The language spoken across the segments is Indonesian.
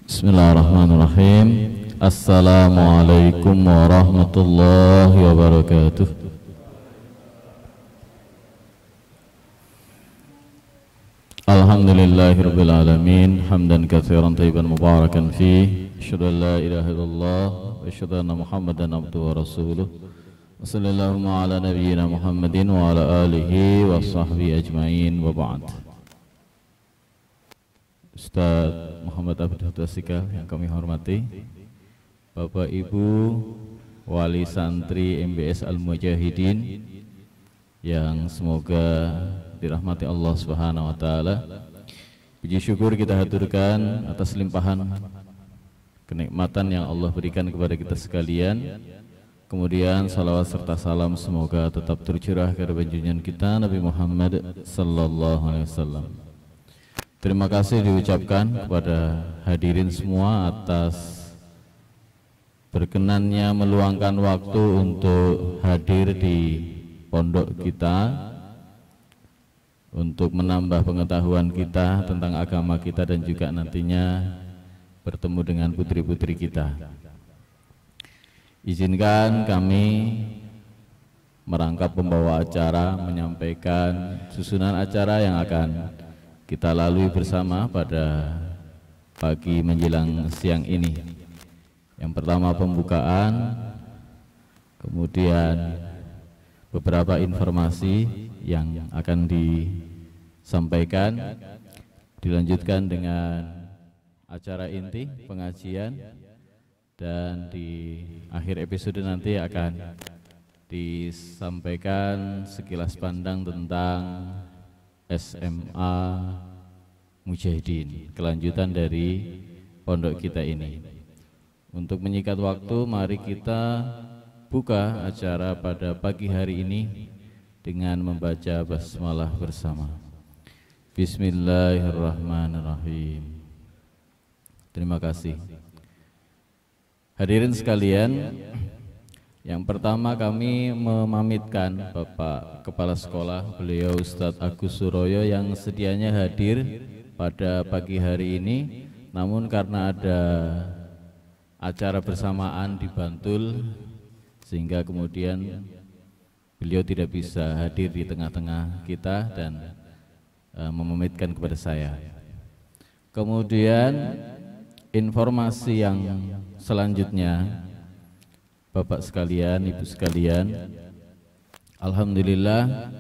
Bismillahirrahmanirrahim. Assalamualaikum warahmatullahi wabarakatuh. Alhamdulillahirabbil alamin, hamdan katsiran thayyiban mubarakan fi. Asyhadu an la ilaha illallah wa asyhadu anna Muhammadan abduhu wa rasuluh. Wassallallahu ala nabiyyina Muhammadin wa ala alihi wa sahbihi ajmain wa ba'd. Ustaz Muhammad Abdul Tasika yang kami hormati, Bapak Ibu Wali Santri MBS Al-Mujahidin yang semoga dirahmati Allah Subhanahu wa taala. Puji syukur kita haturkan atas limpahan kenikmatan yang Allah berikan kepada kita sekalian. Kemudian salawat serta salam semoga tetap tercurah kepada junjungan kita Nabi Muhammad sallallahu alaihi wasallam. Terima kasih diucapkan kepada hadirin semua atas berkenannya meluangkan waktu untuk hadir di pondok kita untuk menambah pengetahuan kita tentang agama kita dan juga nantinya bertemu dengan putri-putri kita. Izinkan kami merangkap pembawa acara menyampaikan susunan acara yang akan kita lalui bersama pada pagi menjelang siang ini. Yang pertama pembukaan, kemudian beberapa informasi yang akan disampaikan, dilanjutkan dengan acara inti pengajian, dan di akhir episode nanti akan disampaikan sekilas pandang tentang SMA Mujahidin, kelanjutan dari pondok kita ini. Untuk menyingkat waktu, mari kita buka acara pada pagi hari ini dengan membaca basmalah bersama. Bismillahirrahmanirrahim. Terima kasih. Hadirin sekalian, yang pertama kami memamitkan Bapak Kepala Sekolah, beliau Ustadz Agus Suroyo yang sedianya hadir pada pagi hari ini, namun karena ada acara bersamaan di Bantul sehingga kemudian beliau tidak bisa hadir di tengah-tengah kita dan memamitkan kepada saya. Kemudian informasi yang selanjutnya, Bapak sekalian, Ibu sekalian, alhamdulillah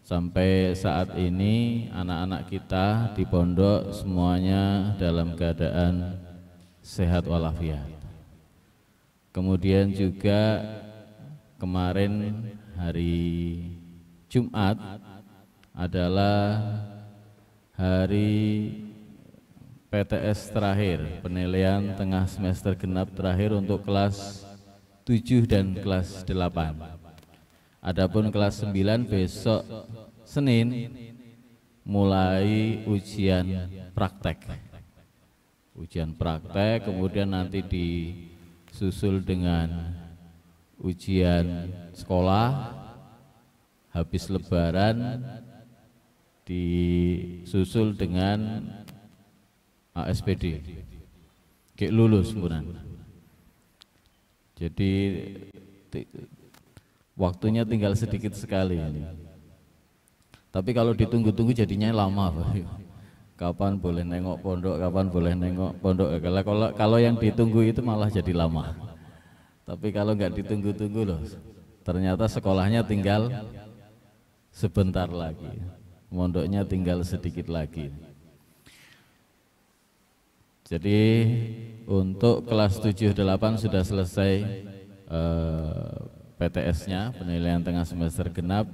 sampai saat ini anak-anak kita di pondok semuanya dalam keadaan sehat walafiat. Kemudian juga kemarin hari Jumat adalah hari PTS terakhir, penilaian tengah semester genap terakhir untuk kelas 7 dan kelas 8. Adapun kelas 9 besok Senin mulai ujian praktek. Ujian praktek, kemudian nanti disusul dengan ujian sekolah, habis lebaran disusul dengan ASPD, kayak lulus bukan. Jadi waktunya tinggal sedikit sekali ini. Tapi kalau ditunggu-tunggu jadinya lama, Pak. Kapan boleh nengok pondok, kapan boleh nengok pondok. Kalau yang ditunggu itu malah jadi lama. Tapi kalau nggak ditunggu-tunggu loh, ternyata sekolahnya tinggal sebentar lagi, pondoknya tinggal sedikit lagi. Jadi untuk kelas 7-8 sudah selesai PTS-nya, penilaian tengah semester genap,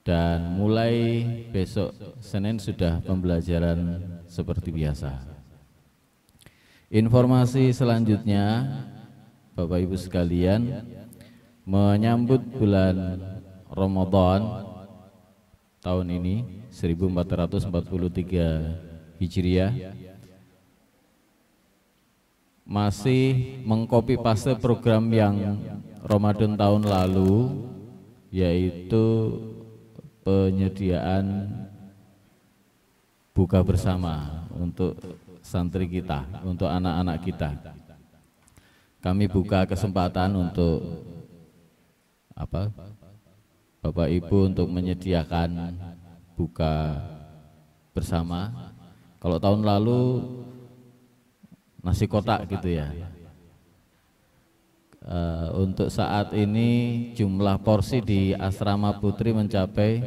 dan mulai besok Senin sudah pembelajaran seperti biasa. Informasi selanjutnya, Bapak Ibu sekalian, menyambut bulan Ramadan tahun ini 1443 Hijriah, masih mengcopy paste program yang Ramadan tahun lalu, yaitu penyediaan buka bersama untuk santri kita, untuk anak-anak kita. Kami buka kesempatan untuk Bapak Ibu untuk menyediakan buka bersama. Kalau tahun lalu nasi kotak gitu ya. Untuk saat ini jumlah porsi di asrama putri mencapai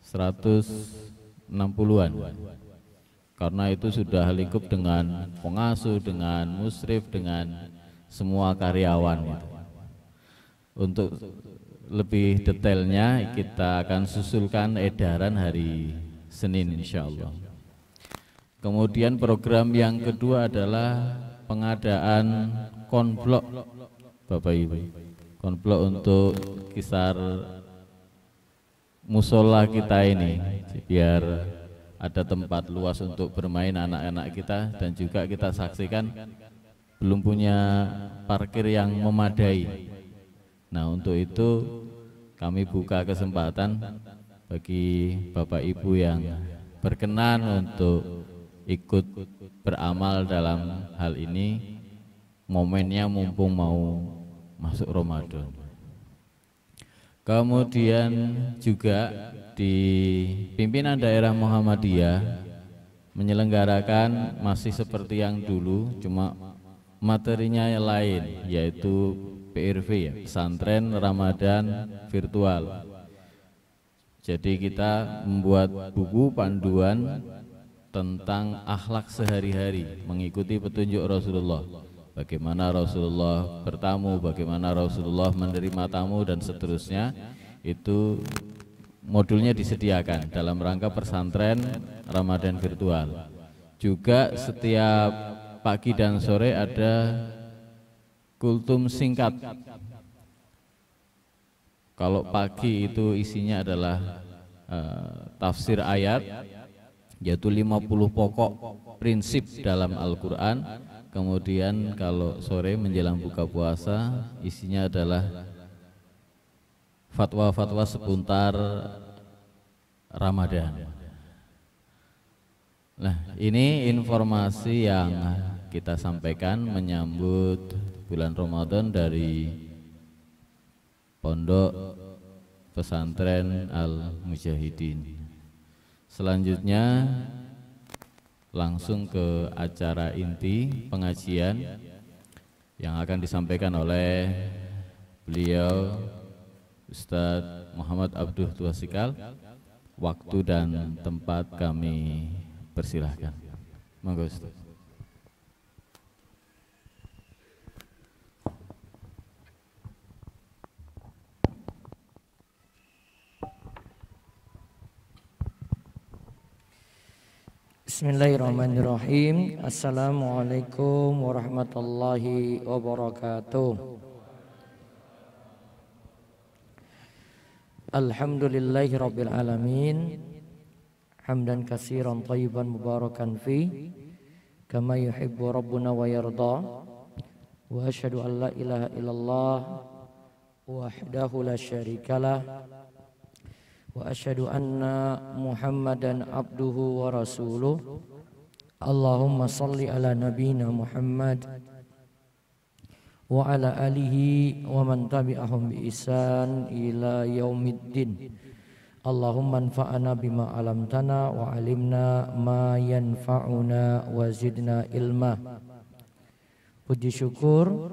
160-an. Karena itu sudah lingkup dengan pengasuh, dengan musrif, dengan semua karyawan gitu. Untuk lebih detailnya kita akan susulkan edaran hari Senin insyaallah. Kemudian program yang kedua adalah pengadaan konblok Bapak Ibu. Konblok untuk kisar musola kita ini, biar ada tempat luas untuk bermain anak-anak kita, dan juga kita saksikan belum punya parkir yang memadai. Nah, untuk itu kami buka kesempatan bagi Bapak Ibu yang berkenan untuk ikut beramal dalam hal ini. Momennya mumpung mau masuk Ramadan. Kemudian juga di pimpinan daerah Muhammadiyah menyelenggarakan masih seperti yang dulu, cuma materinya yang lain, yaitu PRV ya, pesantren Ramadan virtual. Jadi kita membuat buku panduan tentang akhlak sehari-hari, mengikuti petunjuk Rasulullah. Bagaimana Rasulullah bertamu, bagaimana Rasulullah menerima tamu, dan seterusnya. Itu modulnya disediakan dalam rangka pesantren Ramadan virtual. Juga setiap pagi dan sore ada kultum singkat. Kalau pagi itu isinya adalah tafsir ayat, yaitu 50 pokok prinsip dalam Al-Quran. Kemudian kalau sore menjelang buka puasa, isinya adalah fatwa-fatwa seputar Ramadan. Nah, ini informasi yang kita sampaikan menyambut bulan Ramadan dari Pondok Pesantren Al-Mujahidin. Selanjutnya langsung ke acara inti pengajian yang akan disampaikan oleh beliau Ustadz Muhammad Abduh Tuasikal. Waktu dan tempat kami persilahkan. Monggo Ustadz. Bismillahirrahmanirrahim. Assalamualaikum warahmatullahi wabarakatuh. Alhamdulillahi rabbil alamin. Hamdan katsiran thayyiban mubarakan fi kama yuhibbu rabbuna wa yarda. Wa asyhadu an la ilaha illallah wahdahu la syarikalah. Wa asyhadu anna Muhammadan abduhu wa rasuluh. Allahumma salli ala nabiyyina Muhammad wa ala alihi wa man tabi'ahum bi ihsan ila yaumiddin. Allahumma anfa'na bima 'allamtana wa 'allimna ma yanfa'una wa zidna ilma. Puji syukur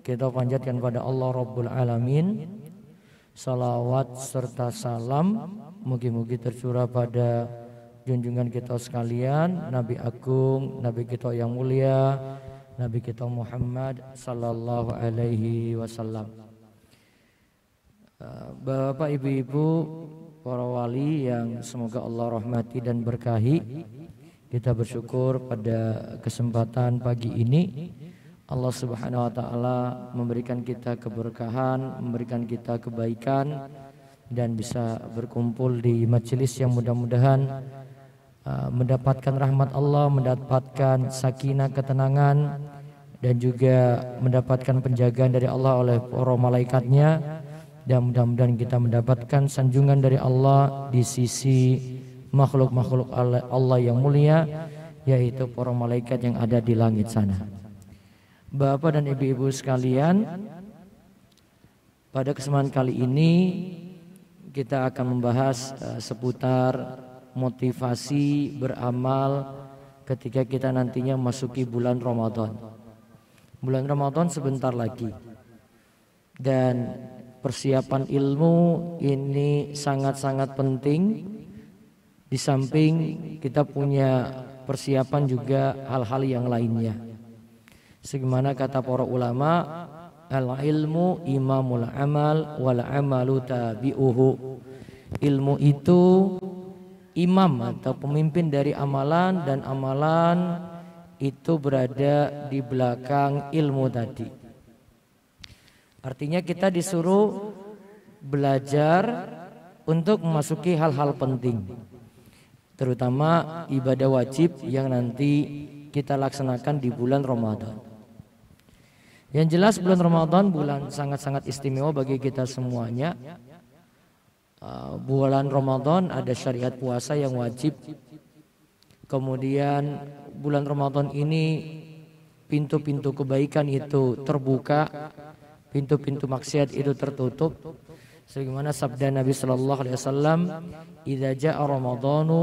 kita panjatkan pada Allah Rabbul Alamin. Salawat serta salam mugi-mugi tercurah pada junjungan kita sekalian, Nabi Agung, Nabi kita yang mulia, Nabi kita Muhammad sallallahu alaihi wasallam. Bapak, ibu-ibu, para wali yang semoga Allah rahmati dan berkahi, kita bersyukur pada kesempatan pagi ini Allah Subhanahu wa taala memberikan kita keberkahan, memberikan kita kebaikan, dan bisa berkumpul di majelis yang mudah-mudahan mendapatkan rahmat Allah, mendapatkan sakinah, ketenangan, dan juga mendapatkan penjagaan dari Allah oleh para malaikatnya, dan mudah-mudahan kita mendapatkan sanjungan dari Allah di sisi makhluk-makhluk Allah yang mulia, yaitu para malaikat yang ada di langit sana. Bapak dan ibu-ibu sekalian, pada kesempatan kali ini kita akan membahas seputar motivasi beramal ketika kita nantinya masuki bulan Ramadan. Bulan Ramadan sebentar lagi, dan persiapan ilmu ini sangat-sangat penting. Di samping kita punya persiapan juga hal-hal yang lainnya. Sebagaimana kata para ulama, al-ilmu imamul amal wal amalu tabi'uhu. Ilmu itu imam atau pemimpin dari amalan, dan amalan itu berada di belakang ilmu tadi. Artinya kita disuruh belajar untuk memasuki hal-hal penting, terutama ibadah wajib yang nanti kita laksanakan di bulan Ramadan. Yang jelas bulan Ramadan bulan sangat-sangat istimewa bagi kita semuanya. Bulan Ramadan ada syariat puasa yang wajib. Kemudian bulan Ramadan ini pintu-pintu kebaikan itu terbuka, pintu-pintu maksiat itu tertutup. Sebagaimana sabda Nabi sallallahu alaihi wasallam, "Idza jaa Ramadhanu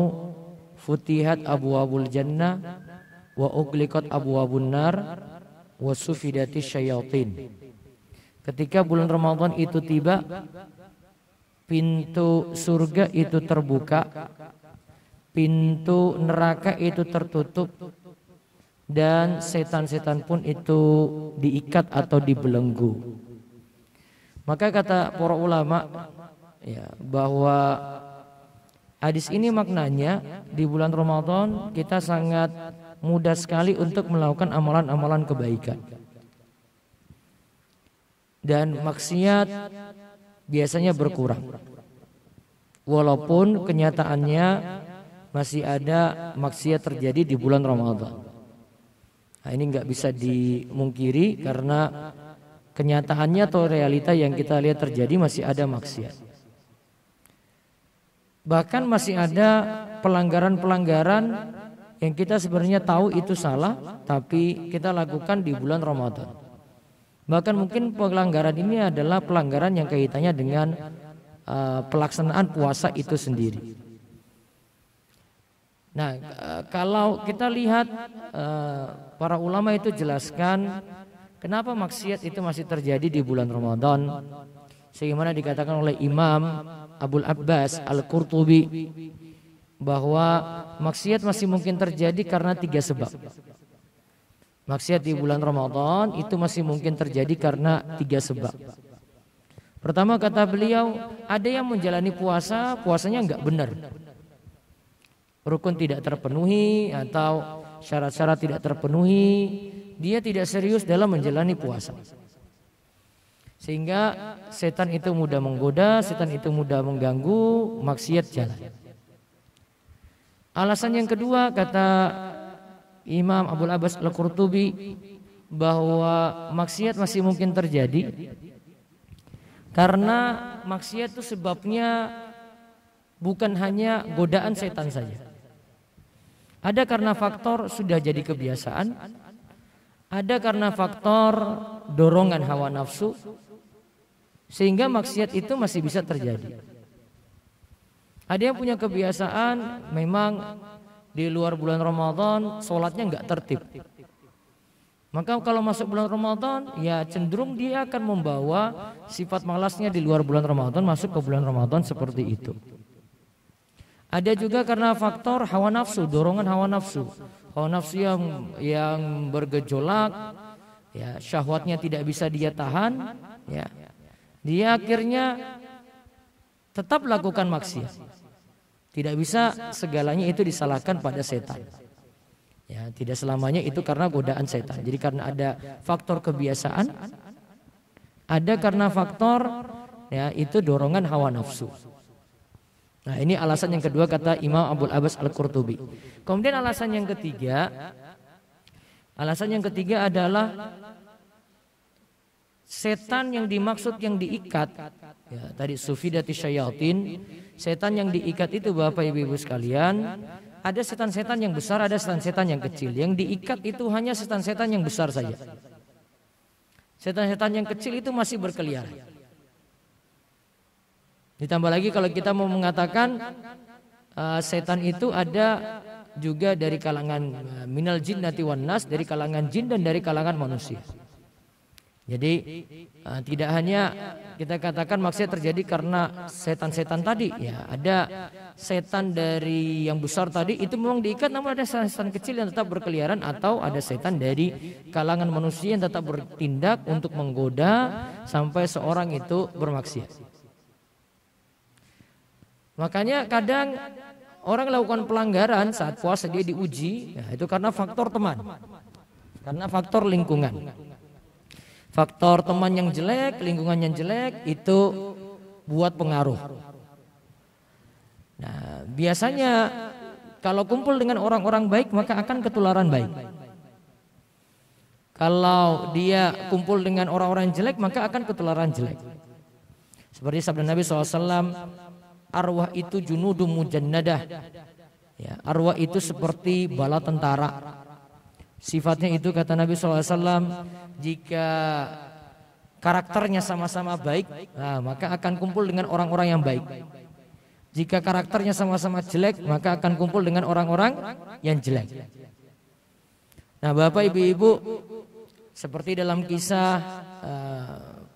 futihat abwabul jannah wa ughliqat abwabun nar wa sufidatis syayatin." Ketika bulan Ramadan itu tiba, pintu surga itu terbuka, pintu neraka itu tertutup, dan setan-setan pun itu diikat atau dibelenggu. Maka kata para ulama ya, bahwa hadis ini maknanya di bulan Ramadan kita sangat mudah sekali untuk melakukan amalan-amalan kebaikan, dan maksiat biasanya berkurang, walaupun kenyataannya masih ada maksiat terjadi di bulan Ramadan. Nah, ini nggak bisa dimungkiri karena kenyataannya atau realita yang kita lihat terjadi masih ada maksiat. Bahkan masih ada pelanggaran-pelanggaran yang kita sebenarnya tahu itu salah, tapi kita lakukan di bulan Ramadan. Bahkan mungkin pelanggaran ini adalah pelanggaran yang kaitannya dengan pelaksanaan puasa itu sendiri. Nah, kalau kita lihat para ulama itu jelaskan kenapa maksiat itu masih terjadi di bulan Ramadan. Sebagaimana dikatakan oleh Imam Abul Abbas Al-Qurtubi bahwa maksiat masih mungkin terjadi karena 3 sebab. Maksiat di bulan Ramadan itu masih mungkin terjadi karena 3 sebab. Pertama, kata beliau, ada yang menjalani puasa, puasanya enggak benar, rukun tidak terpenuhi atau syarat-syarat tidak terpenuhi, dia tidak serius dalam menjalani puasa, sehingga setan itu mudah menggoda, setan itu mudah mengganggu, maksiat jalan. Alasan yang kedua, kata Imam Abul Abbas Al-Qurtubi, bahwa maksiat masih mungkin terjadi karena maksiat itu sebabnya bukan hanya godaan setan saja. Ada karena faktor sudah jadi kebiasaan, ada karena faktor dorongan hawa nafsu, sehingga maksiat itu masih bisa terjadi. Ada yang punya kebiasaan memang di luar bulan Ramadan sholatnya nggak tertib. Maka kalau masuk bulan Ramadan, ya cenderung dia akan membawa sifat malasnya di luar bulan Ramadan masuk ke bulan Ramadan seperti itu. Ada juga karena faktor hawa nafsu, dorongan hawa nafsu. Hawa nafsu yang bergejolak, ya syahwatnya tidak bisa dia tahan, ya. Dia akhirnya tetap lakukan maksiat. Tidak bisa segalanya itu disalahkan pada setan. Ya, tidak selamanya itu karena godaan setan. Jadi karena ada faktor kebiasaan, ada karena faktor ya itu dorongan hawa nafsu. Nah, ini alasan yang kedua kata Imam Abul Abbas Al-Qurtubi. Kemudian alasan yang ketiga adalah setan yang dimaksud yang diikat. Ya, tadi sufidati syayatin, setan yang diikat itu Bapak Ibu sekalian ada setan-setan yang besar, ada setan-setan yang kecil. Yang diikat itu hanya setan-setan yang besar saja. Setan-setan yang kecil itu masih berkeliaran. Ditambah lagi kalau kita mau mengatakan setan itu ada juga dari kalangan minal jinnati wan nas, dari kalangan jin dan dari kalangan manusia. Jadi tidak hanya kita katakan maksudnya terjadi karena setan-setan tadi, ya ada setan dari yang besar tadi itu memang diikat, namun ada setan kecil yang tetap berkeliaran, atau ada setan dari kalangan manusia yang tetap bertindak untuk menggoda sampai seorang itu bermaksiat. Makanya kadang orang lakukan pelanggaran saat puasa dia diuji, ya, itu karena faktor teman, karena faktor lingkungan. Faktor teman yang jelek, lingkungan yang jelek itu buat pengaruh. Nah, biasanya kalau kumpul dengan orang-orang baik maka akan ketularan baik. Kalau dia kumpul dengan orang-orang jelek maka akan ketularan jelek. Seperti sabda Nabi SAW, arwah itu junudum mujannadah. Ya, arwah itu seperti bala tentara. Sifatnya itu kata Nabi SAW, jika karakternya sama-sama baik, nah, maka akan kumpul dengan orang-orang yang baik. Jika karakternya sama-sama jelek, maka akan kumpul dengan orang-orang yang jelek. Nah, Bapak Ibu-ibu, seperti dalam kisah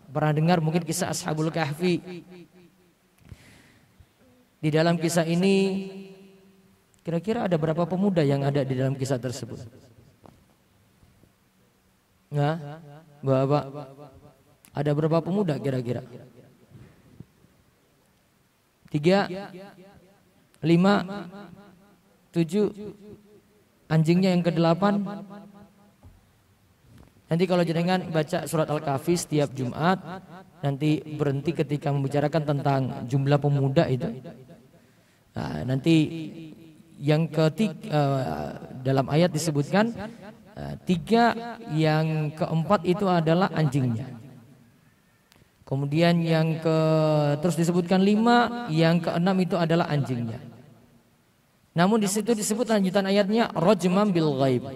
pernah dengar mungkin kisah Ashabul Kahfi. Di dalam kisah ini kira-kira ada berapa pemuda yang ada di dalam kisah tersebut? Nah, Bapak, ada berapa pemuda kira-kira? 3, 5, 7, anjingnya yang ke-8. Nanti kalau jenengan baca surat Al-Kahfi setiap Jumat, nanti berhenti ketika membicarakan tentang jumlah pemuda itu. Nah, nanti yang dalam ayat disebutkan 3, yang keempat itu adalah anjingnya. Kemudian terus disebutkan 5, yang ke-6 itu adalah anjingnya. Namun di situ disebut lanjutan ayatnya rajman bil ghaib.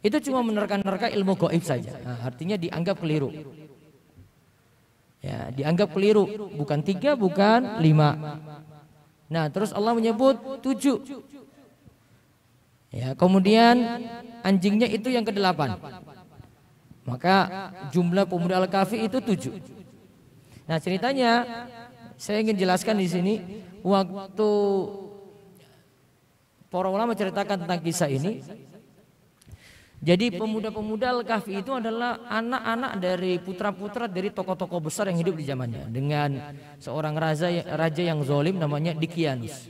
Itu cuma menerka-nerka ilmu gaib saja. Nah, artinya dianggap keliru. Ya, dianggap keliru, bukan 3, bukan 5. Nah, terus Allah menyebut 7. Ya, kemudian anjingnya itu yang ke-8. Maka jumlah pemuda Al-Kahfi itu 7. Nah, ceritanya saya ingin jelaskan di sini, waktu para ulama ceritakan tentang kisah ini. Jadi pemuda-pemuda Al-Kahfi itu adalah anak-anak dari putra-putra dari tokoh-tokoh besar yang hidup di zamannya, dengan seorang raja yang zalim namanya Dicyanus.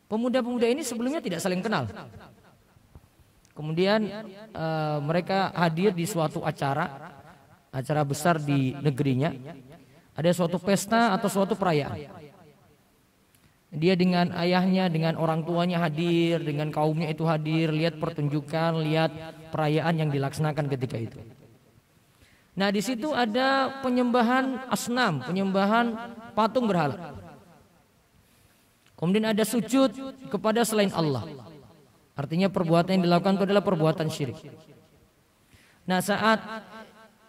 Pemuda-pemuda ini sebelumnya tidak saling kenal. Kemudian mereka hadir di suatu acara besar di negerinya. Ada suatu pesta atau suatu perayaan. Dia dengan ayahnya, dengan orang tuanya hadir, dengan kaumnya itu hadir, lihat pertunjukan, lihat perayaan yang dilaksanakan ketika itu. Nah, di situ ada penyembahan asnam, penyembahan patung berhala. Kemudian ada sujud kepada selain Allah. Artinya perbuatan yang dilakukan itu adalah perbuatan syirik. Nah, saat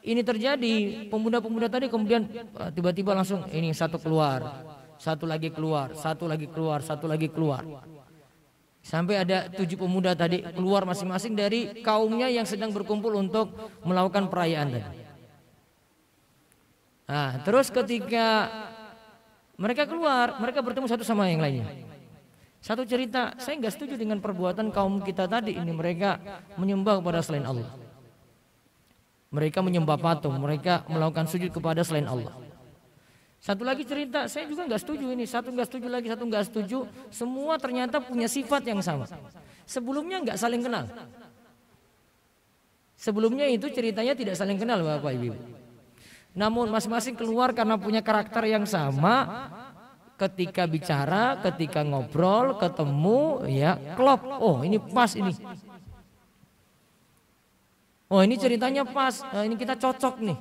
ini terjadi, pemuda-pemuda tadi kemudian tiba-tiba langsung ini satu keluar, satu lagi keluar, satu lagi keluar, satu lagi keluar. Sampai ada 7 pemuda tadi keluar masing-masing dari kaumnya yang sedang berkumpul untuk melakukan perayaan tadi. Nah, terus ketika mereka keluar, mereka bertemu satu sama yang lainnya. Satu cerita, saya nggak setuju dengan perbuatan kaum kita tadi ini. Mereka menyembah kepada selain Allah. Mereka menyembah patung, mereka melakukan sujud kepada selain Allah. Satu lagi cerita, saya juga nggak setuju ini. Satu nggak setuju lagi, satu nggak setuju. Semua ternyata punya sifat yang sama. Sebelumnya nggak saling kenal. Sebelumnya itu ceritanya tidak saling kenal, Bapak Ibu. Namun masing-masing keluar karena punya karakter yang sama. Ketika bicara, ketika ngobrol, ketemu, ya klop. Oh, ini pas ini. Oh, ini ceritanya pas. Nah, ini kita cocok nih.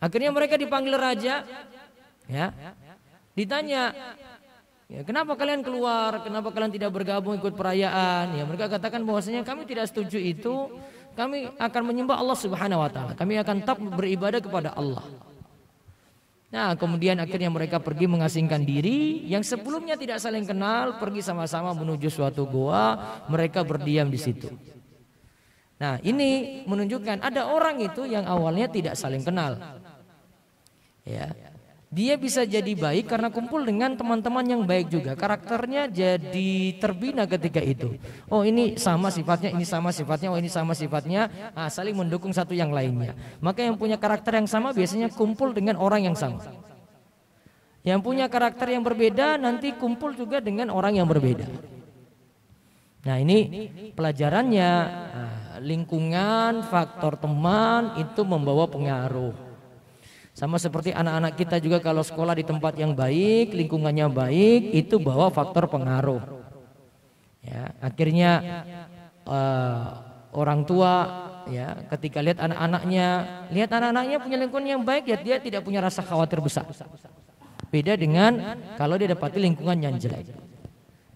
Akhirnya mereka dipanggil raja, ya. Ditanya, Ya, kenapa kalian keluar? Kenapa kalian tidak bergabung ikut perayaan? Ya, mereka katakan bahwasanya kami tidak setuju itu. Kami akan menyembah Allah Subhanahu wa taala. Kami akan tetap beribadah kepada Allah. Nah, kemudian akhirnya mereka pergi mengasingkan diri, yang sebelumnya tidak saling kenal, pergi sama-sama menuju suatu goa, mereka berdiam di situ. Nah, ini menunjukkan ada orang itu yang awalnya tidak saling kenal. Ya. Dia bisa jadi baik karena kumpul dengan teman-teman yang baik juga. Karakternya jadi terbina ketika itu. Oh, ini sama sifatnya, ini sama sifatnya, oh ini sama sifatnya. Nah, saling mendukung satu yang lainnya. Maka yang punya karakter yang sama biasanya kumpul dengan orang yang sama. Yang punya karakter yang berbeda nanti kumpul juga dengan orang yang berbeda. Nah, ini pelajarannya. Lingkungan, faktor teman itu membawa pengaruh. Sama seperti anak-anak kita juga kalau sekolah di tempat yang baik, lingkungannya baik, itu bawa faktor pengaruh. Ya, akhirnya orang tua ya ketika lihat anak-anaknya punya lingkungan yang baik, ya dia tidak punya rasa khawatir besar. Beda dengan kalau dia dapati lingkungan yang jelek.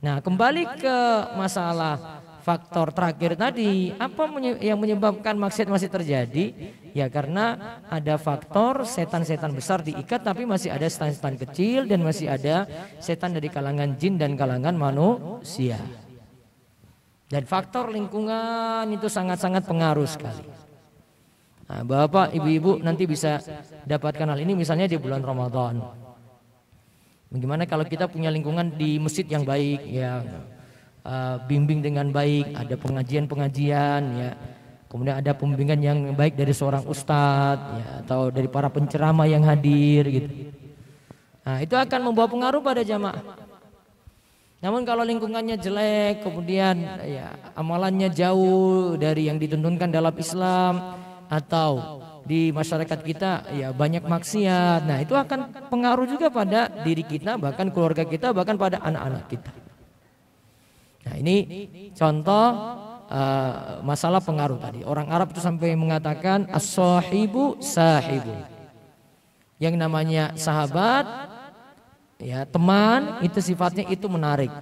Nah, kembali ke masalah faktor terakhir tadi, apa yang menyebabkan maksiat masih terjadi? Ya karena ada faktor setan-setan besar diikat, tapi masih ada setan-setan kecil dan masih ada setan dari kalangan jin dan kalangan manusia. Dan faktor lingkungan itu sangat-sangat pengaruh sekali. Nah, Bapak, Ibu-ibu nanti bisa dapatkan hal ini misalnya di bulan Ramadan. Bagaimana kalau kita punya lingkungan di masjid yang baik, ya bimbing dengan baik, ada pengajian-pengajian, ya. Kemudian ada pembimbingan yang baik dari seorang ustadz, ya, atau dari para penceramah yang hadir, gitu. Nah, itu akan membawa pengaruh pada jamaah. Namun kalau lingkungannya jelek, kemudian ya amalannya jauh dari yang dituntunkan dalam Islam, atau di masyarakat kita ya banyak maksiat, nah itu akan pengaruh juga pada diri kita, bahkan keluarga kita, bahkan pada anak-anak kita. Nah, ini contoh masalah pengaruh tadi. Orang Arab itu sampai mengatakan as-sahibu sahibu. Yang namanya sahabat, ya teman, itu sifatnya itu menarik.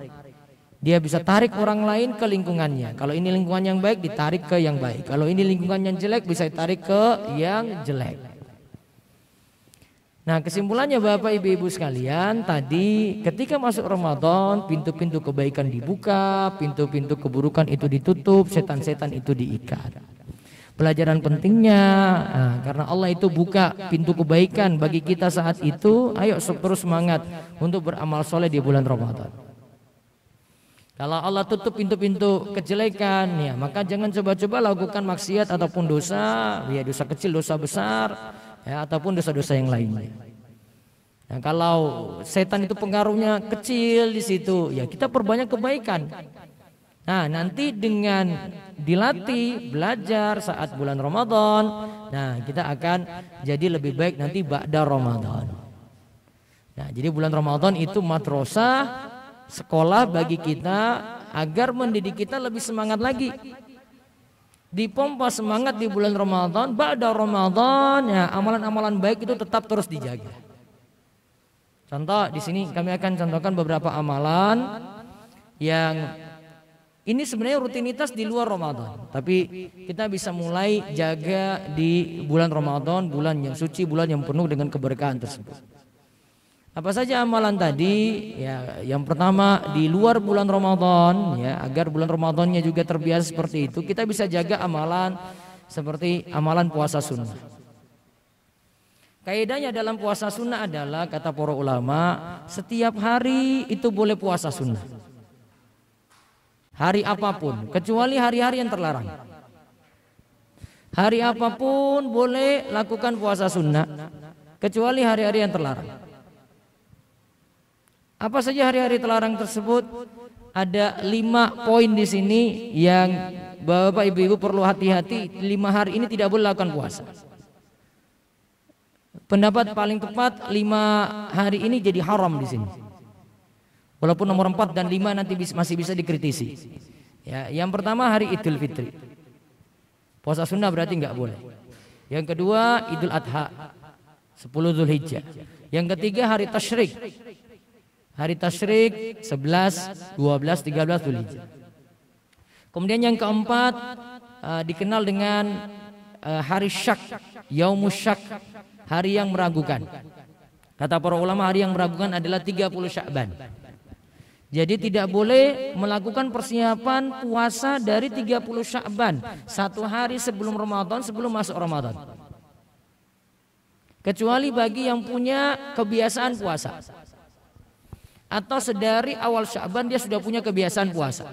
Dia bisa tarik orang lain ke lingkungannya. Kalau ini lingkungan yang baik, ditarik ke yang baik. Kalau ini lingkungan yang jelek, bisa ditarik ke yang jelek. Nah, kesimpulannya Bapak Ibu sekalian, tadi ketika masuk Ramadan, pintu-pintu kebaikan dibuka, pintu-pintu keburukan itu ditutup, setan-setan itu diikat. Pelajaran pentingnya, karena Allah itu buka pintu kebaikan bagi kita saat itu, ayo terus semangat untuk beramal soleh di bulan Ramadan. Kalau Allah tutup pintu-pintu kejelekan, ya maka jangan coba-coba lakukan maksiat ataupun dosa, ya dosa kecil, dosa besar, ya, ataupun dosa-dosa yang lainnya. Nah, kalau setan itu pengaruhnya kecil di situ, ya kita perbanyak kebaikan. Nah, nanti dengan dilatih, belajar saat bulan Ramadan, nah kita akan jadi lebih baik nanti ba'da Ramadan. Nah, jadi bulan Ramadan itu madrasah, sekolah bagi kita agar mendidik kita lebih semangat lagi. Dipompa semangat di bulan Ramadan, ba'da Ramadan, ya amalan-amalan baik itu tetap terus dijaga. Contoh di sini kami akan contohkan beberapa amalan yang ini sebenarnya rutinitas di luar Ramadan, tapi kita bisa mulai jaga di bulan Ramadan, bulan yang suci, bulan yang penuh dengan keberkahan tersebut. Apa saja amalan tadi? Ya, yang pertama di luar bulan Ramadan, ya agar bulan Ramadannya juga terbiasa seperti itu, kita bisa jaga amalan seperti amalan puasa sunnah. Kaidahnya dalam puasa sunnah adalah kata para ulama, setiap hari itu boleh puasa sunnah. Hari apapun, kecuali hari-hari yang terlarang. Hari apapun boleh lakukan puasa sunnah, kecuali hari-hari yang terlarang. Apa saja hari-hari terlarang tersebut? Ada 5 poin di sini yang Bapak Ibu perlu hati-hati. 5 hari ini tidak boleh lakukan puasa. Pendapat paling tepat 5 hari ini jadi haram di sini. Walaupun nomor 4 dan 5 nanti masih bisa dikritisi. Ya, yang pertama hari Idul Fitri. Puasa sunnah berarti nggak boleh. Yang kedua Idul Adha, 10 Zulhijjah. Yang ketiga hari Tasyrik. Hari tasyrik 11, 12, 13 Dzulhijjah. Kemudian yang keempat dikenal dengan hari syak, yaumus syak, hari yang meragukan. Kata para ulama hari yang meragukan adalah 30 Sya'ban. Jadi tidak boleh melakukan persiapan puasa dari 30 Sya'ban, 1 hari sebelum Ramadan, sebelum masuk Ramadan. Kecuali bagi yang punya kebiasaan puasa. Atau sedari awal Sya'ban dia sudah punya kebiasaan puasa.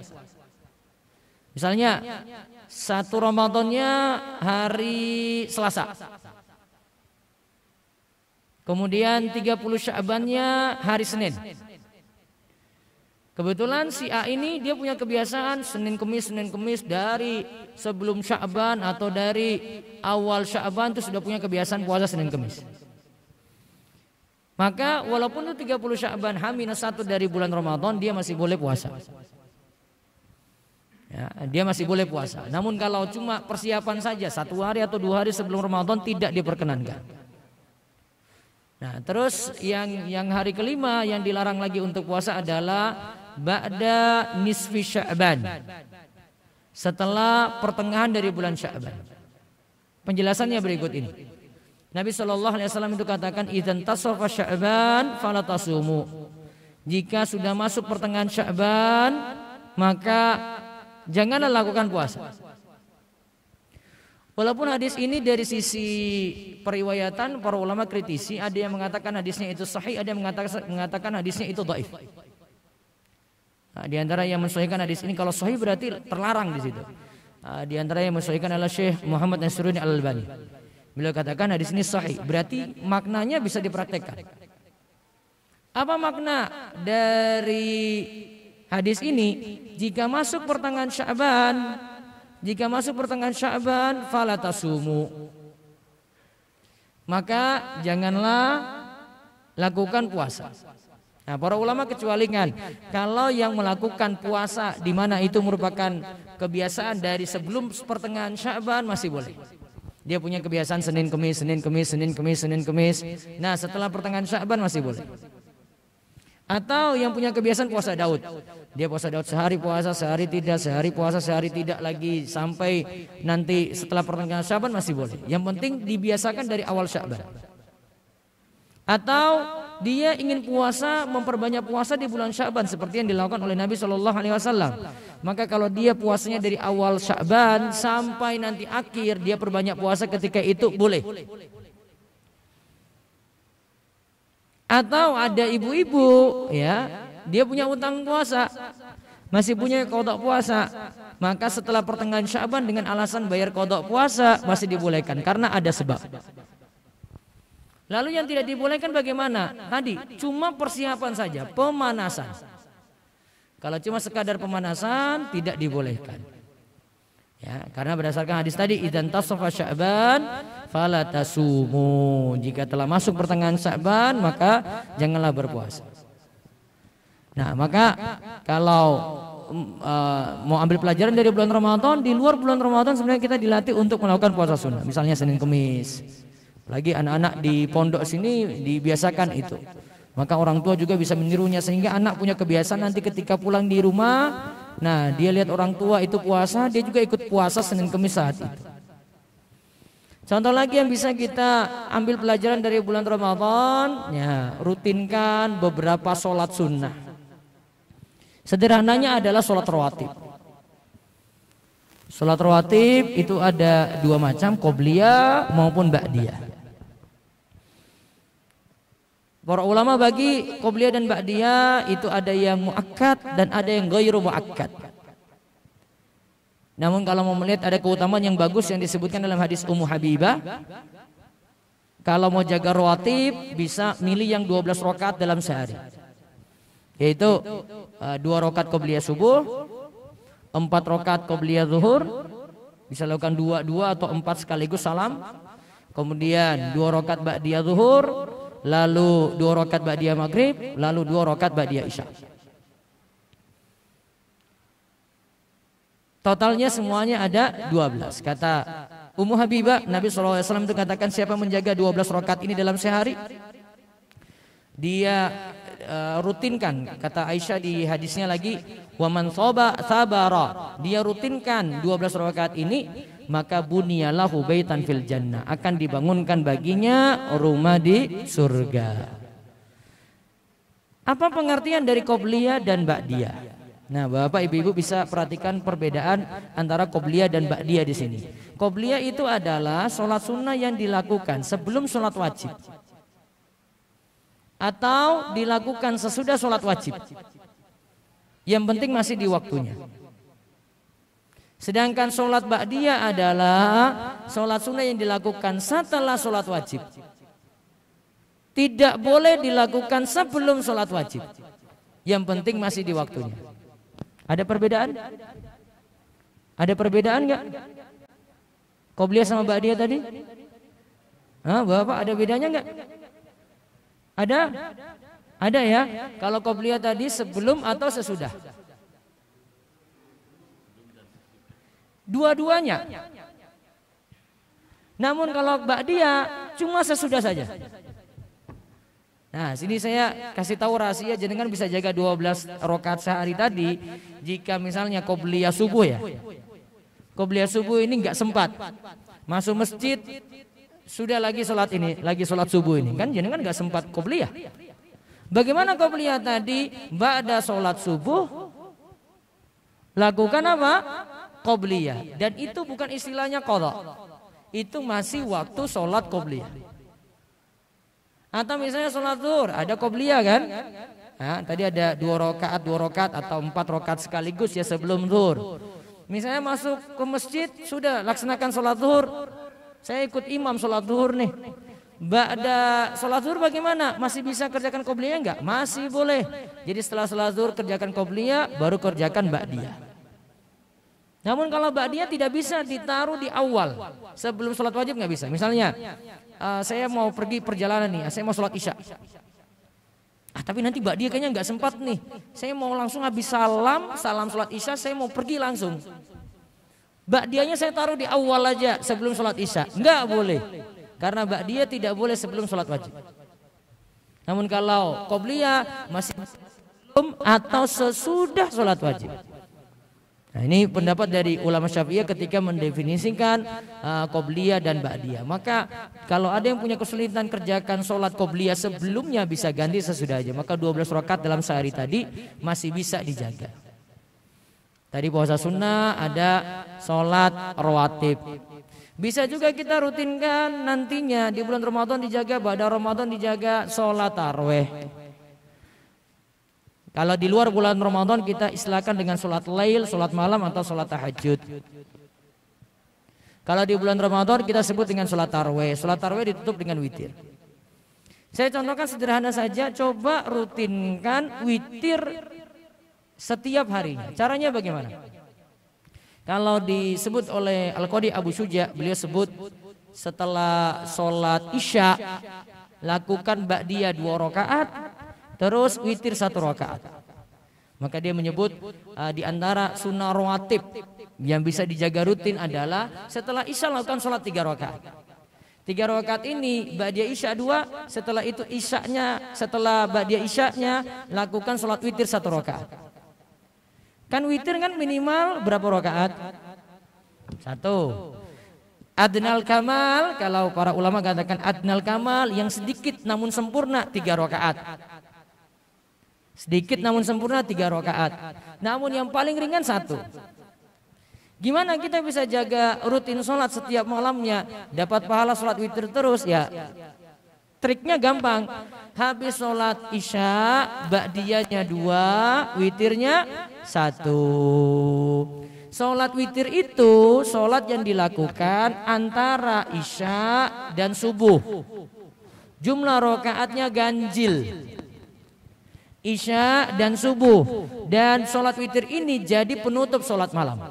Misalnya 1 Ramadannya hari Selasa. Kemudian 30 Sya'bannya hari Senin. Kebetulan si A ini dia punya kebiasaan Senin Kemis dari sebelum Sya'ban atau dari awal Sya'ban itu sudah punya kebiasaan puasa Senin Kemis. Maka walaupun itu 30 Sya'ban H-1 dari bulan Ramadan dia masih boleh puasa. Ya, dia masih boleh puasa. Namun kalau cuma persiapan saja 1 hari atau 2 hari sebelum Ramadan tidak diperkenankan. Nah, terus yang hari kelima yang dilarang lagi untuk puasa adalah ba'da nisfi Sya'ban. Setelah pertengahan dari bulan Sya'ban. Penjelasannya berikut ini. Nabi SAW itu katakan idzan tasafa Sya'ban fala tasumu. Jika sudah masuk pertengahan Sya'ban maka janganlah lakukan puasa. Walaupun hadis ini dari sisi periwayatan para ulama kritisi, ada yang mengatakan hadisnya itu sahih, ada yang mengatakan hadisnya itu dhaif. Nah, di antara yang mensahihkan hadis ini kalau sahih berarti terlarang di situ. Di antara yang mensahihkan adalah Syekh Muhammad Nasiruddin Al-Albani. Beliau katakan hadis ini sahih, berarti maknanya bisa dipraktekkan. Apa makna dari hadis ini? Jika masuk pertengahan Sya'ban, fala tasumu. Maka janganlah lakukan puasa. Nah, para ulama kecualikan kalau yang melakukan puasa di mana itu merupakan kebiasaan dari sebelum pertengahan Sya'ban masih boleh. Dia punya kebiasaan Senin Kemis. Nah, setelah pertengahan Sya'ban masih boleh. Atau yang punya kebiasaan puasa Daud. Dia puasa Daud sehari puasa, sehari tidak, sehari puasa, sehari tidak lagi sampai nanti setelah pertengahan Sya'ban masih boleh. Yang penting dibiasakan dari awal Sya'ban. Atau dia ingin puasa, memperbanyak puasa di bulan Sya'ban seperti yang dilakukan oleh Nabi SAW. Maka kalau dia puasanya dari awal Sya'ban sampai nanti akhir dia perbanyak puasa ketika itu boleh. Atau ada ibu-ibu ya, dia punya utang puasa, masih punya qada puasa, maka setelah pertengahan Sya'ban dengan alasan bayar qada puasa masih dibolehkan karena ada sebab. Lalu yang tidak dibolehkan bagaimana? Tadi cuma persiapan saja, pemanasan. Kalau cuma sekadar pemanasan tidak dibolehkan. Ya, karena berdasarkan hadis tadi idzan tasafa Sya'ban fala tasumu. Jika telah masuk pertengahan Sya'ban maka janganlah berpuasa. Nah, maka kalau mau ambil pelajaran dari bulan Ramadan, di luar bulan Ramadan sebenarnya kita dilatih untuk melakukan puasa sunnah. Misalnya Senin Kemis. Lagi anak-anak di pondok sini dibiasakan itu. Maka orang tua juga bisa menirunya sehingga anak punya kebiasaan nanti ketika pulang di rumah, nah dia lihat orang tua itu puasa, dia juga ikut puasa Senin Kemis saat itu. Contoh lagi yang bisa kita ambil pelajaran dari bulan Ramadan, ya rutinkan beberapa sholat sunnah. Sederhananya adalah sholat rawatib. Sholat rawatib itu ada 2 macam, qobliyah maupun ba'diyah. Para ulama bagi qobliyah dan ba'diyah itu ada yang muakkad dan ada yang ghairu muakkad. Namun kalau mau melihat ada keutamaan yang bagus yang disebutkan dalam hadis Ummu Habibah, kalau mau jaga rawatib bisa milih yang 12 rakaat dalam sehari. Yaitu 2 rakaat qobliyah subuh, 4 rakaat qobliyah zuhur, bisa lakukan 2 atau 4 sekaligus salam. Kemudian 2 rakaat ba'diyah zuhur, lalu 2 rakaat ba'diyah maghrib, lalu 2 rakaat ba'diyah isya. Totalnya semuanya ada 12. Kata Ummu Habibah, Nabi SAW itu katakan siapa menjaga 12 rakaat ini dalam sehari, dia rutinkan, kata Aisyah di hadisnya lagi, wa man sabara, dia rutinkan 12 rakaat ini, maka bunyalahu baitan fil jannah, akan dibangunkan baginya rumah di surga. Apa pengertian dari qobliyah dan ba'diyah? Nah, Bapak Ibu bisa perhatikan perbedaan antara qobliyah dan ba'diyah di sini. Qobliyah itu adalah sholat sunnah yang dilakukan sebelum sholat wajib atau dilakukan sesudah sholat wajib. Yang penting masih di waktunya. Sedangkan sholat ba'diyah adalah sholat sunnah yang dilakukan setelah sholat wajib. Tidak boleh dilakukan sebelum sholat wajib. Yang penting masih di waktunya. Ada perbedaan? Ada perbedaan enggak? Qobliyah sama ba'diyah tadi? Bapak ada bedanya enggak? Ada? Ada ya? Kalau qobliyah tadi sebelum atau sesudah? Dua-duanya. Namun kalau ba'diyah cuma sesudah saja. Nah, sini saya kasih tahu rahasia, jenengan bisa jaga 12 rakaat sehari tadi jika misalnya qobliyah subuh ya. Qobliyah subuh ini enggak sempat. Masuk masjid sudah lagi sholat ini, lagi sholat subuh ini, kan jenengan enggak sempat qobliyah. Bagaimana qobliyah tadi? Ba'da sholat subuh lakukan apa? Qobliyah. Dan itu bukan istilahnya qadha. Itu masih waktu sholat qobliyah. Atau misalnya sholat zuhur ada qobliyah kan? Nah, tadi ada 2 rakaat atau 4 rakaat sekaligus ya sebelum zuhur. Misalnya masuk ke masjid sudah laksanakan sholat zuhur. Saya ikut imam sholat zuhur nih. Ba'da sholat zuhur bagaimana? Masih bisa kerjakan qobliyah enggak? Masih boleh. Jadi setelah sholat zuhur kerjakan qobliyah, baru kerjakan ba'diyah. Namun kalau ba'diyah tidak bisa ditaruh di awal, sebelum sholat wajib nggak bisa. Misalnya saya mau pergi perjalanan nih, saya mau sholat isya. Tapi nanti ba'diyah kayaknya nggak sempat nih. Saya mau langsung habis salam sholat isya, saya mau pergi langsung. Ba'diyahnya saya taruh di awal aja sebelum sholat isya. Nggak boleh, karena ba'diyah tidak boleh sebelum sholat wajib. Namun kalau qobliyah masih sebelum atau sesudah sholat wajib. Nah, ini pendapat dari ulama Syafi'iyah ketika mendefinisikan qobliyah dan ba'diyah. Maka kalau ada yang punya kesulitan kerjakan sholat qobliyah sebelumnya bisa ganti sesudahnya. Maka 12 rakaat dalam sehari tadi masih bisa dijaga. Tadi puasa sunnah, ada sholat rawatib. Bisa juga kita rutinkan nantinya di bulan Ramadan dijaga, pada Ramadan dijaga sholat tarawih. Kalau di luar bulan Ramadan kita istilahkan dengan sholat lail, sholat malam atau sholat tahajud. Kalau di bulan Ramadan kita sebut dengan sholat tarawih. Sholat tarawih ditutup dengan witir. Saya contohkan sederhana saja, coba rutinkan witir setiap harinya. Caranya bagaimana? Kalau disebut oleh Al-Qadi Abu Syuja, beliau sebut setelah sholat isya lakukan ba'diyah 2 rakaat. Terus witir 1 rakaat. Maka dia menyebut di antara sunnah rawatib yang bisa dijaga rutin adalah setelah isya lakukan sholat 3 rakaat. 3 rakaat ini ba'diyah isya 2, setelah itu isyanya, setelah ba'diyah isyanya lakukan sholat witir 1 rakaat. Kan witir kan minimal berapa rakaat? 1. Adnal kamal, kalau para ulama katakan adnal kamal yang sedikit namun sempurna 3 rakaat. Sedikit namun sempurna 3 rakaat. Namun yang paling ringan 1. Gimana kita bisa jaga rutin sholat setiap malamnya, dapat pahala sholat witir terus ya? Triknya gampang. Habis sholat isya, ba'diyahnya 2, witirnya 1. Sholat witir itu sholat yang dilakukan antara isya dan subuh. Jumlah rakaatnya ganjil. Isya dan subuh, dan sholat witir ini jadi penutup sholat malam.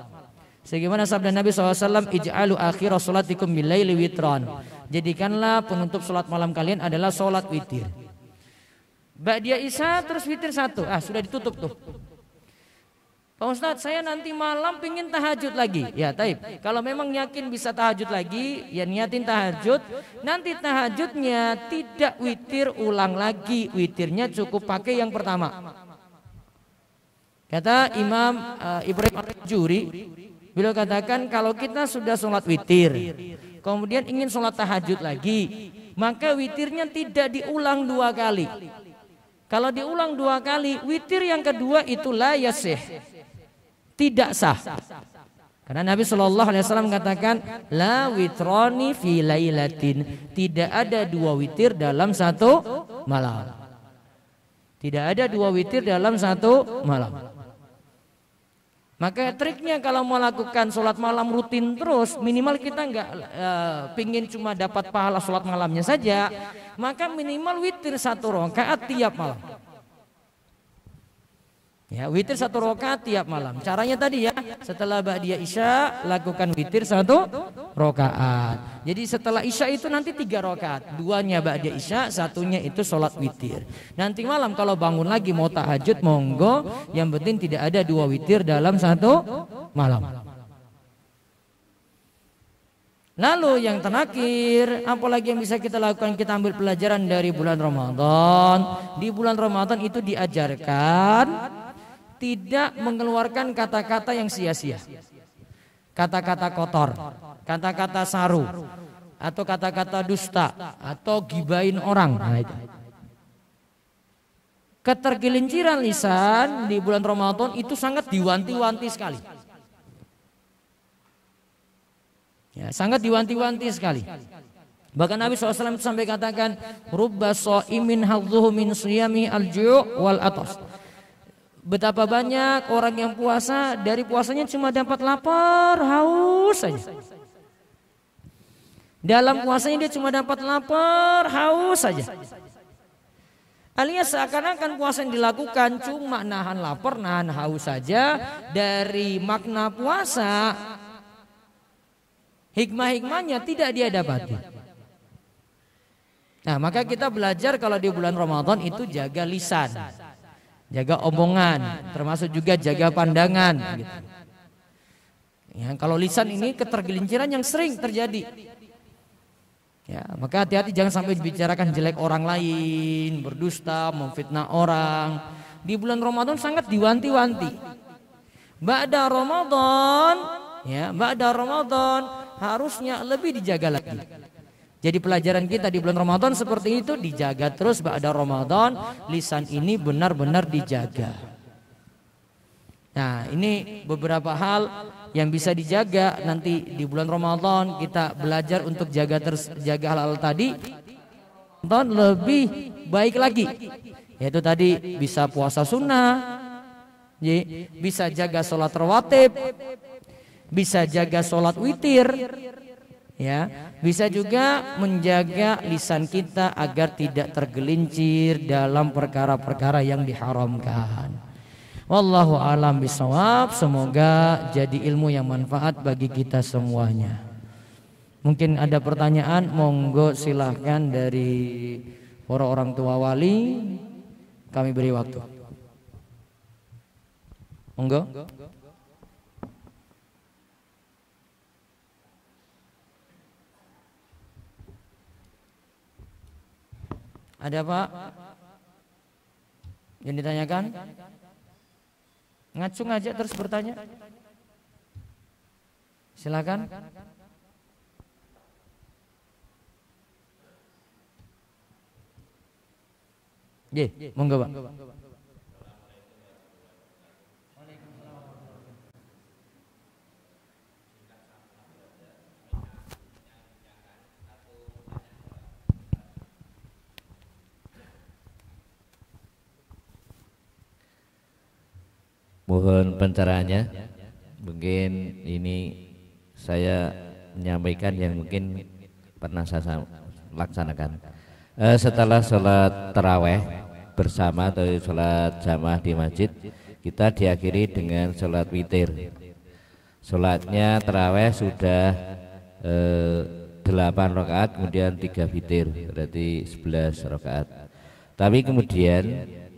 Sebagaimana sabda Nabi SAW, ij'alu akhira sholatikum bilaili witran. Jadikanlah penutup sholat malam kalian adalah sholat witir. Ba'diyah isya terus witir 1, sudah ditutup tuh. Pak Ustadz, saya nanti malam pingin tahajud lagi. Ya, taib. Kalau memang yakin bisa tahajud lagi, ya niatin tahajud. Nanti tahajudnya tidak witir ulang lagi. Witirnya cukup pakai yang pertama. Kata Imam Ibrahim Al-Juri, beliau katakan kalau kita sudah sholat witir, kemudian ingin sholat tahajud lagi, maka witirnya tidak diulang 2 kali. Kalau diulang 2 kali, witir yang kedua itu la yasih, tidak sah. Karena Nabi SAW katakan la witroni fi lailatin, tidak ada 2 witir dalam 1 malam. Tidak ada 2 witir dalam 1 malam. Maka triknya kalau mau lakukan sholat malam rutin terus, minimal kita nggak pingin cuma dapat pahala sholat malamnya saja, maka minimal witir 1 rakaat tiap malam. Ya, witir 1 rakaat tiap malam. Caranya tadi ya, setelah ba'diyah isya lakukan witir 1 rakaat. Jadi setelah isya itu nanti 3 rakaat, 2-nya ba'diyah isya, 1-nya itu sholat witir. Nanti malam kalau bangun lagi mau tahajud monggo, yang penting tidak ada 2 witir dalam 1 malam. Lalu yang terakhir, apalagi yang bisa kita lakukan, kita ambil pelajaran dari bulan Ramadan. Di bulan Ramadan itu diajarkan tidak mengeluarkan kata-kata yang sia-sia, kata-kata kotor, kata-kata saru, atau kata-kata dusta, atau gibain orang. Nah, itu. Ketergelinciran lisan di bulan Ramadan itu sangat diwanti-wanti sekali. Ya, sangat diwanti-wanti sekali. Bahkan Nabi SAW sampai katakan, rubba sha'imin hadzuhu min siyami al-ju' wal atas. Betapa banyak orang yang puasa, dari puasanya cuma dapat lapar, haus saja. Dalam puasanya dia cuma dapat lapar, haus saja. Alias seakan-akan puasa yang dilakukan cuma nahan lapar, nahan haus saja. Dari makna puasa, hikmah-hikmahnya tidak dia dapati. Nah, maka kita belajar kalau di bulan Ramadan itu jaga lisan, jaga omongan, termasuk juga jaga pandangan. Gitu. Ya, kalau lisan ini ketergelinciran yang sering terjadi. Ya, maka hati-hati jangan sampai dibicarakan jelek orang lain, berdusta, memfitnah orang. Di bulan Ramadan sangat diwanti-wanti. Ba'da Ramadan, ya, ba'da Ramadan harusnya lebih dijaga lagi. Jadi pelajaran kita di bulan Ramadan seperti itu, dijaga terus ba'da Ramadan, lisan ini benar-benar dijaga. Nah, ini beberapa hal yang bisa dijaga nanti di bulan Ramadan. Kita belajar untuk jaga hal-hal tadi, Ramadan lebih baik lagi. Yaitu tadi bisa puasa sunnah, bisa jaga sholat rawatib, bisa jaga sholat witir, ya, bisa juga menjaga lisan kita agar tidak tergelincir dalam perkara-perkara yang diharamkan. Wallahu a'lam bishawab. Semoga jadi ilmu yang manfaat bagi kita semuanya. Mungkin ada pertanyaan, monggo silahkan dari para orang tua wali, kami beri waktu. Monggo. Ada Pak yang ditanyakan? Ngacung aja terus bertanya. Silakan. Monggo Pak. Mohon pencerahannya. Mungkin ini saya menyampaikan yang mungkin pernah saya laksanakan. Setelah sholat taraweh bersama atau sholat jamaah di masjid, kita diakhiri dengan sholat witir. Sholatnya taraweh sudah 8 rakaat, kemudian 3 witir, berarti 11 rakaat. Tapi kemudian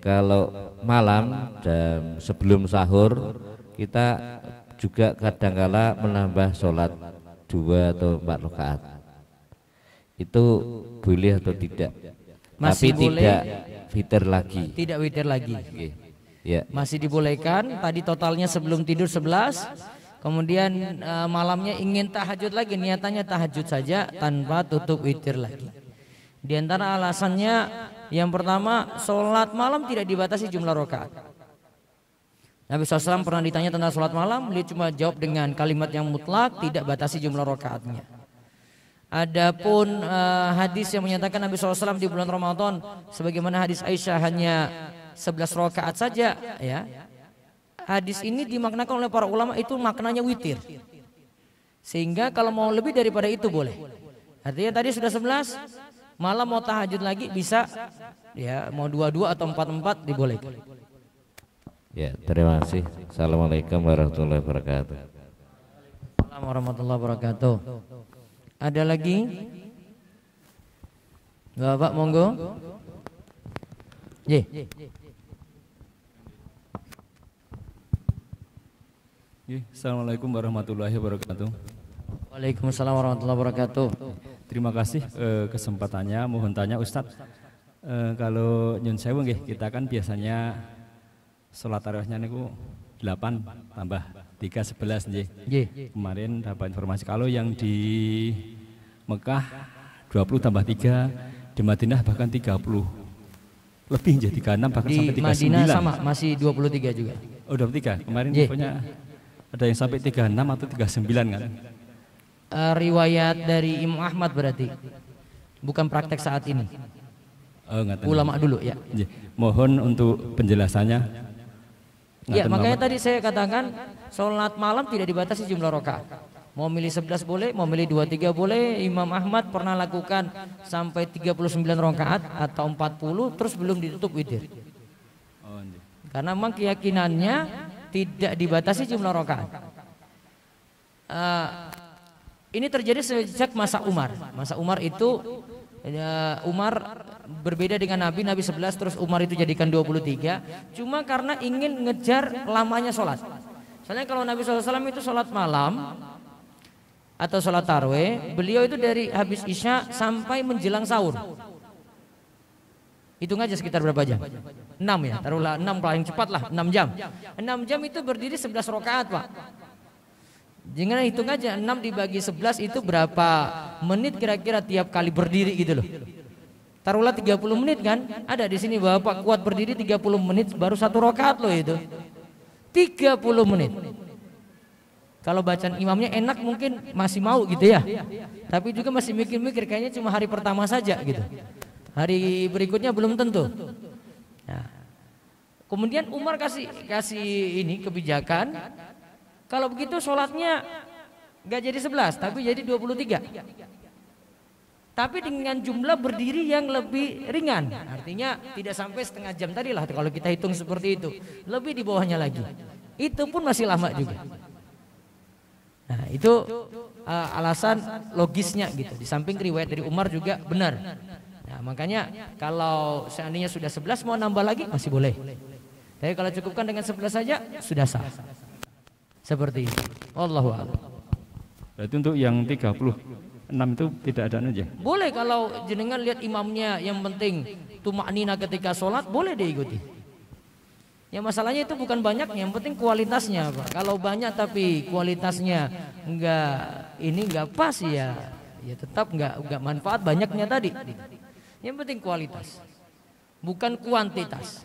kalau malam dan sebelum sahur kita juga kadangkala menambah sholat 2 atau 4 rakaat. Itu boleh atau tidak? Masih tapi boleh, tidak witir lagi. Tidak witir lagi. Oke. Ya. Masih dibolehkan. Tadi totalnya sebelum tidur 11. Kemudian malamnya ingin tahajud lagi, niatannya tahajud saja tanpa tutup witir lagi. Di antara alasannya yang pertama, sholat malam tidak dibatasi jumlah rakaat. Nabi SAW pernah ditanya tentang sholat malam, beliau cuma jawab dengan kalimat yang mutlak, tidak batasi jumlah rakaatnya. Adapun hadis yang menyatakan Nabi SAW di bulan Ramadan, sebagaimana hadis Aisyah hanya 11 rakaat saja, ya. Hadis ini dimaknakan oleh para ulama itu maknanya witir. Sehingga kalau mau lebih daripada itu boleh. Artinya tadi sudah 11, malam mau tahajud lagi bisa, ya, mau 22 atau 44 dibolehkan. Ya, terima kasih. Assalamualaikum warahmatullahi wabarakatuh. Assalamualaikum warahmatullahi wabarakatuh. Ada lagi? Bapak monggo. Ye. Assalamualaikum warahmatullahi wabarakatuh. Waalaikumsalam warahmatullahi wabarakatuh. Terima kasih kesempatannya. Mohon tanya Ustadz, kalau nyun sewu nggih, kita kan biasanya sholat tarawihnya niku 8 tambah 3 11 nggih. Kemarin dapat informasi kalau yang di Mekah 20 tambah 3, di Madinah bahkan 30 lebih jadi 36 bahkan Di sampai 39. Madinah sama masih 23 juga. Oh 23 kemarin pokoknya ada yang sampai 36 atau 39 kan. Riwayat dari Imam Ahmad berarti, bukan praktek saat ini. Ulama dulu ya. Mohon untuk penjelasannya. Ya, makanya tadi saya katakan sholat malam tidak dibatasi jumlah rakaat. Mau milih 11 boleh, mau milih 23 boleh. Imam Ahmad pernah lakukan sampai 39 rakaat atau 40 terus belum ditutup witir. Karena memang keyakinannya tidak dibatasi jumlah rakaat. Ini terjadi sejak masa Umar. Masa Umar itu Umar berbeda dengan Nabi 11 terus Umar itu jadikan 23. Cuma karena ingin ngejar lamanya sholat. Soalnya kalau Nabi SAW itu sholat malam atau sholat tarawih, beliau itu dari habis Isya sampai menjelang sahur. Hitung aja sekitar berapa jam? 6 ya, taruhlah 6 paling cepat lah, 6 jam. 6 jam itu berdiri 11 rakaat Pak. Jangan hitung aja 6 dibagi 11 itu berapa menit kira-kira tiap kali berdiri gitu loh. Taruhlah 30 menit kan? Ada di sini Bapak kuat berdiri 30 menit baru 1 rakaat loh itu. 30 menit. Kalau bacaan imamnya enak mungkin masih mau gitu ya. Tapi juga masih mikir-mikir kayaknya cuma hari pertama saja gitu. Hari berikutnya belum tentu. Nah. Kemudian Umar kasih ini kebijakan. Kalau begitu sholatnya gak jadi 11 tapi jadi 23. Tapi dengan jumlah berdiri yang lebih ringan. Artinya tidak sampai setengah jam tadi lah kalau kita hitung seperti itu. Lebih di bawahnya lagi. Itu pun masih lama juga. Nah itu alasan logisnya gitu. Di samping riwayat dari Umar juga benar. Nah makanya kalau seandainya sudah 11 mau nambah lagi masih boleh. Tapi kalau cukupkan dengan 11 saja sudah sah. Seperti itu. Wallahu a'lam. Berarti untuk yang 36 itu tidak ada aja. Boleh kalau jenengan lihat imamnya yang penting tumaknina ketika sholat boleh diikuti. Ya masalahnya itu bukan banyak, yang penting kualitasnya Pak. Kalau banyak tapi kualitasnya enggak pas ya tetap enggak manfaat banyaknya tadi. Yang penting kualitas. Bukan kuantitas.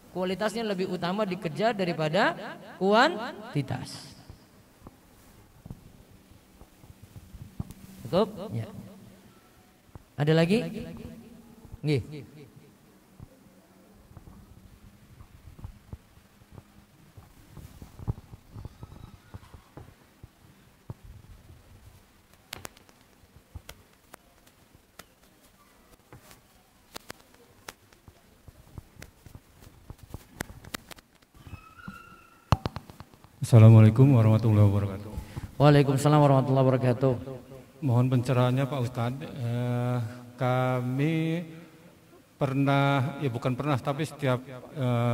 Kualitasnya lebih utama dikejar daripada kuantitas. Cukup? Ya. Ada lagi? Nggih. Assalamualaikum warahmatullahi wabarakatuh. Waalaikumsalam warahmatullahi wabarakatuh. Mohon pencerahannya Pak Ustadz. Kami pernah, ya bukan pernah, tapi setiap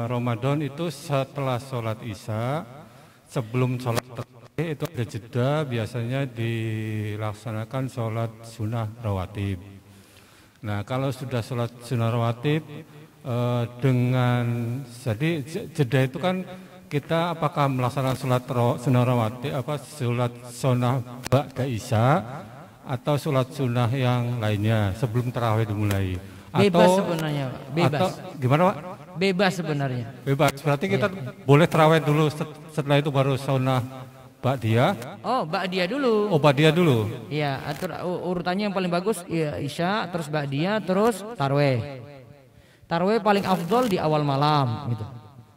Ramadan itu setelah sholat Isya sebelum sholat tarawih itu ada jeda, biasanya dilaksanakan sholat sunnah rawatib. Nah, kalau sudah sholat sunnah rawatib jadi jeda itu kan kita apakah melaksanakan sholat sunnah rawatib, sholat sunnah ba'da isya atau sholat sunnah yang lainnya sebelum tarawih dimulai? Bebas sebenarnya, Pak. Bebas. Atau gimana, Pak? Bebas sebenarnya. Bebas. Berarti kita boleh tarawih dulu, setelah itu baru sunnah ba'diyah. Oh, ba'diyah dulu. Oh, ba'diyah dulu. Iya, atur urutannya yang paling bagus ya, isya, terus ba'diyah, terus tarawih. Tarawih paling afdol di awal malam gitu.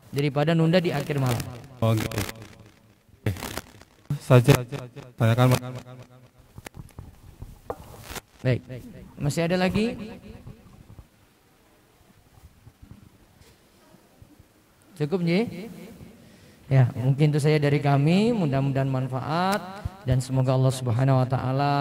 Daripada nunda di akhir malam. Oh, gitu. Saja tanyakan. Baik. Masih ada lagi? Cukup nih? Ya, mungkin itu saya dari kami, mudah-mudahan manfaat dan semoga Allah Subhanahu wa taala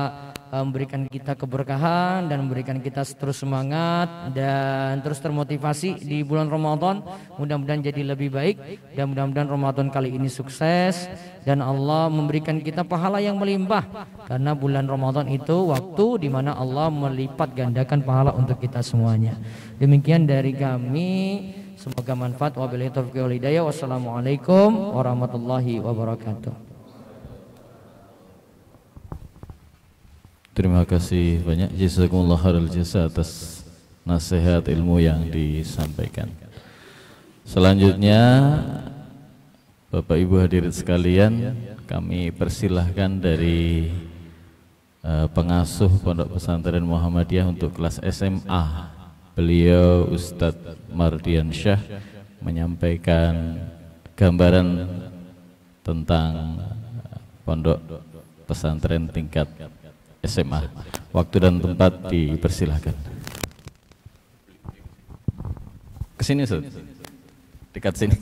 memberikan kita keberkahan dan memberikan kita terus semangat dan terus termotivasi di bulan Ramadan. Mudah-mudahan jadi lebih baik dan mudah-mudahan Ramadan kali ini sukses dan Allah memberikan kita pahala yang melimpah karena bulan Ramadan itu waktu di mana Allah melipat gandakan pahala untuk kita semuanya. Demikian dari kami. Semoga manfaat. Wabillahi taufiq wal hidayah. Wassalamualaikum warahmatullahi wabarakatuh. Terima kasih banyak, jazakumullah khairul jasa atas nasihat ilmu yang disampaikan. Selanjutnya Bapak Ibu hadirin sekalian, kami persilahkan dari pengasuh Pondok Pesantren Muhammadiyah untuk kelas SMA. Beliau Ustadz Mardian Syah menyampaikan gambaran tentang Pondok Pesantren tingkat SMA. Waktu dan tempat dipersilahkan. Kesini, Ustaz. Dekat sini.